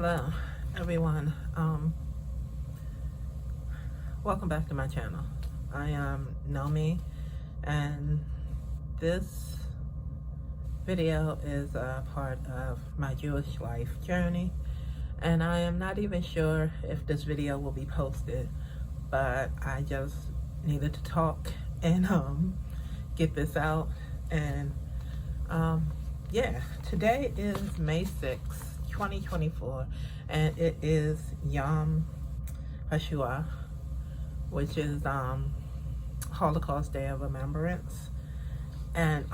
Hello, everyone. Welcome back to my channel. I am Nomi, and this video is a part of my Jewish life journey. And I am not even sure if this video will be posted, but I just needed to talk and get this out. And yeah, today is May 6th, 2024, and it is Yom HaShoah, which is Holocaust Day of Remembrance. And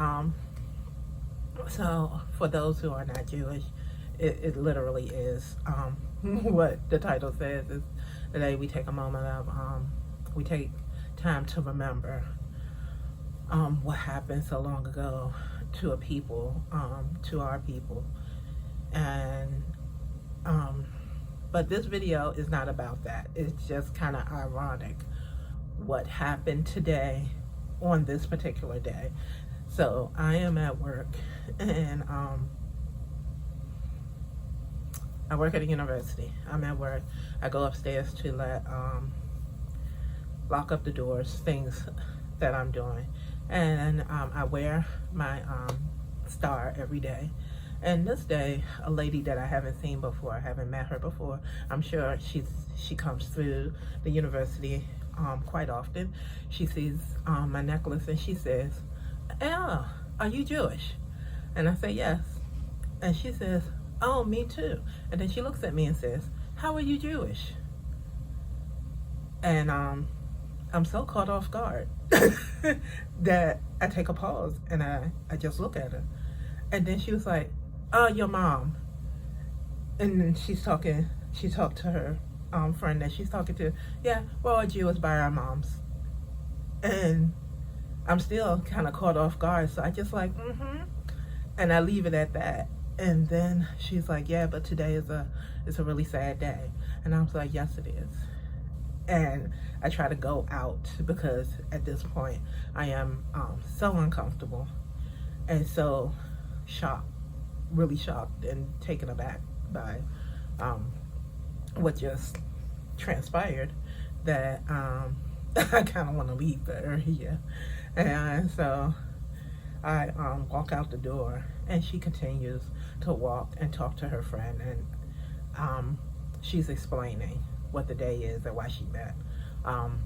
so for those who are not Jewish, it literally is what the title says, is the day we take a moment of we take time to remember what happened so long ago to a people, to our people. And but this video is not about that. It's just kind of ironic what happened today on this particular day. So I am at work, and I work at a university. I'm at work. I go upstairs to lock up the doors, things that I'm doing. And I wear my star every day. And this day, a lady that I haven't seen before, I haven't met her before. I'm sure she comes through the university quite often. She sees my necklace and she says, "Oh, are you Jewish?" And I say, "Yes." And she says, "Oh, me too." And then she looks at me and says, "How are you Jewish?" And I'm so caught off guard that I take a pause and I just look at her. And then she was like, "Oh, your mom." And then she talked to her friend that she's talking to. "Yeah, we're all Jewish by our moms." And I'm still kind of caught off guard, so I just like, and I leave it at that. And then she's like, "Yeah, but today is a really sad day." And I was like, "Yes, it is." And I try to go out because at this point I am so uncomfortable and so shocked, really shocked and taken aback by what just transpired, that I kind of want to leave the area. And so I walk out the door, and she continues to walk and talk to her friend, and she's explaining what the day is and why she met,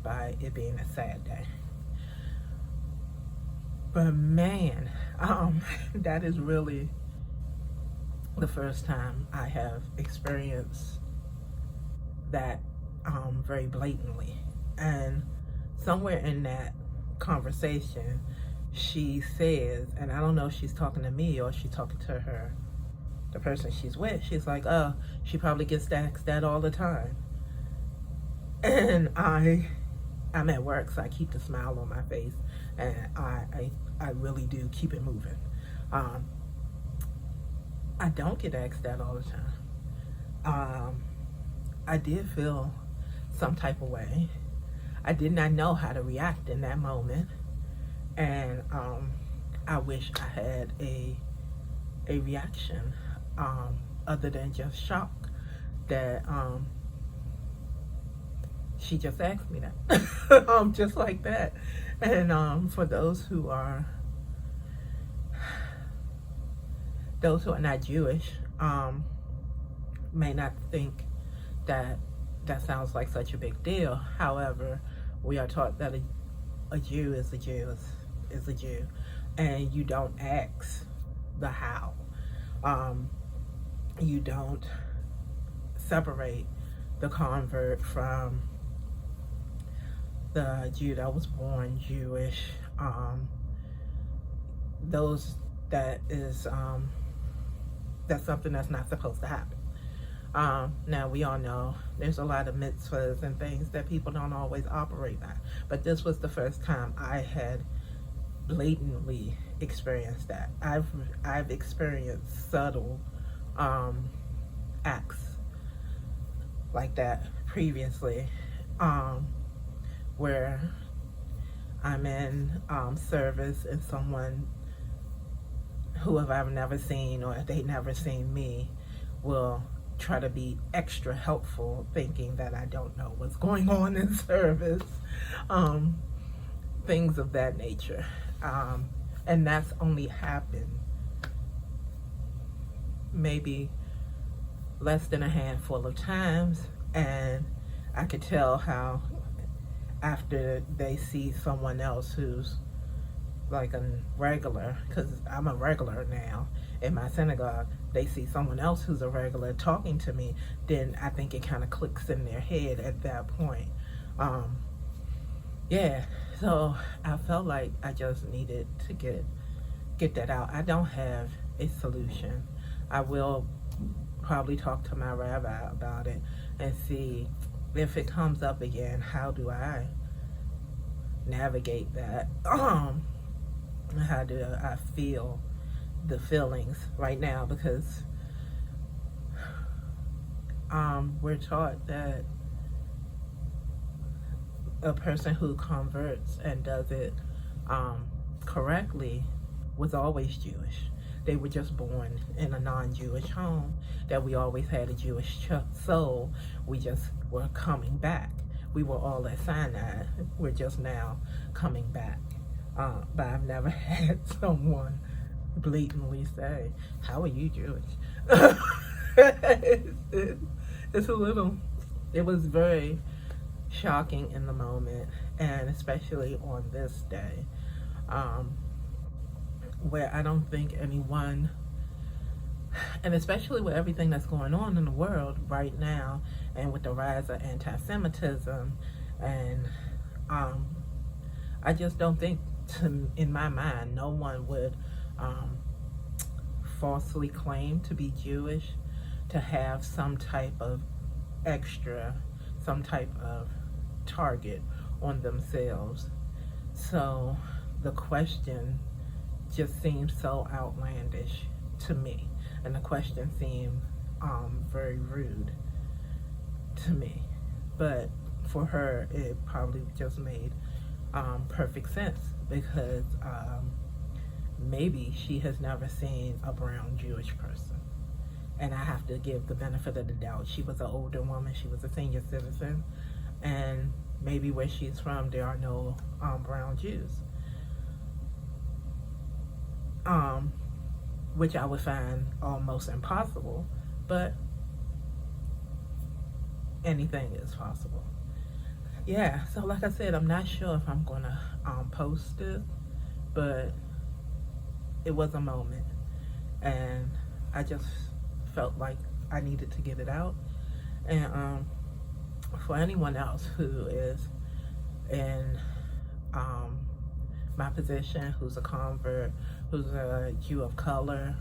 by it being a sad day. But man, that is really the first time I have experienced that very blatantly. And somewhere in that conversation, she says, and I don't know if she's talking to me or she's talking to the person she's with, she's like, "Oh, she probably gets asked that all the time." And I'm at work, so I keep the smile on my face, and I really do keep it moving. I don't get asked that all the time. I did feel some type of way. I did not know how to react in that moment, and I wish I had a reaction other than just shock that she just asked me that, just like that. And for those who are not Jewish, may not think that sounds like such a big deal. However, we are taught that a Jew is a Jew is a Jew, and you don't ask the how. You don't separate the convert from the Jew that was born Jewish. That's something that's not supposed to happen. Now, we all know there's a lot of mitzvahs and things that people don't always operate by, but this was the first time I had blatantly experienced that. I've experienced subtle acts like that previously, where I'm in service and someone who have I've never seen or they never seen me will try to be extra helpful, thinking that I don't know what's going on in service, things of that nature. And that's only happened maybe less than a handful of times, and I could tell how after they see someone else who's like a regular, because I'm a regular now in my synagogue, they see someone else who's a regular talking to me, then I think it kind of clicks in their head at that point. Yeah, so I felt like I just needed to get that out. I don't have a solution. I will probably talk to my rabbi about it and see if it comes up again, how do I navigate that? How do I feel the feelings right now? Because we're taught that a person who converts and does it correctly was always Jewish. They were just born in a non-Jewish home, that we always had a Jewish soul. We just were coming back. We were all at Sinai. We're just now coming back. But I've never had someone blatantly say, "How are you Jewish?" It's a little, it was very shocking in the moment, and especially on this day, where I don't think anyone, and especially with everything that's going on in the world right now, and with the rise of anti-Semitism, and I just don't think, in my mind, no one would falsely claim to be Jewish to have some type of extra, some type of target on themselves. So the question just seems so outlandish to me, and the question seemed very rude to me. But for her, it probably just made perfect sense, because maybe she has never seen a brown Jewish person. And I have to give the benefit of the doubt. She was an older woman, she was a senior citizen, and maybe where she's from, there are no brown Jews. Which I would find almost impossible, but anything is possible. Yeah, so like I said, I'm not sure if I'm gonna post it, but it was a moment, and I just felt like I needed to get it out. And for anyone else who is in my position, who's a convert, who's a Jew of color,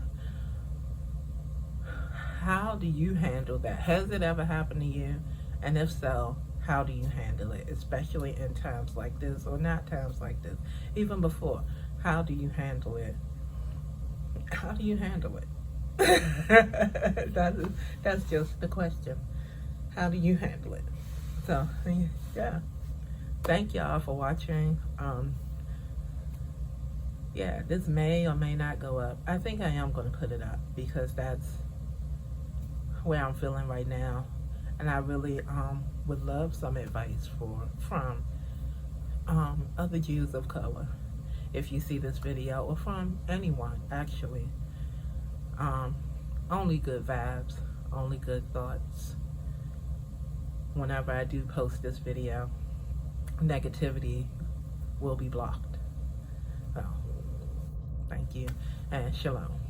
how do you handle that? Has it ever happened to you? And if so, how do you handle it, especially in times like this, or not times like this, even before? How do you handle it? How do you handle it? That's just the question. How do you handle it? So, yeah. Thank y'all for watching. Yeah, this may or may not go up. I think I am going to put it up, because that's where I'm feeling right now. And I really would love some advice from other Jews of color, if you see this video, or from anyone, actually. Only good vibes, only good thoughts. Whenever I do post this video, negativity will be blocked. So, thank you, and shalom.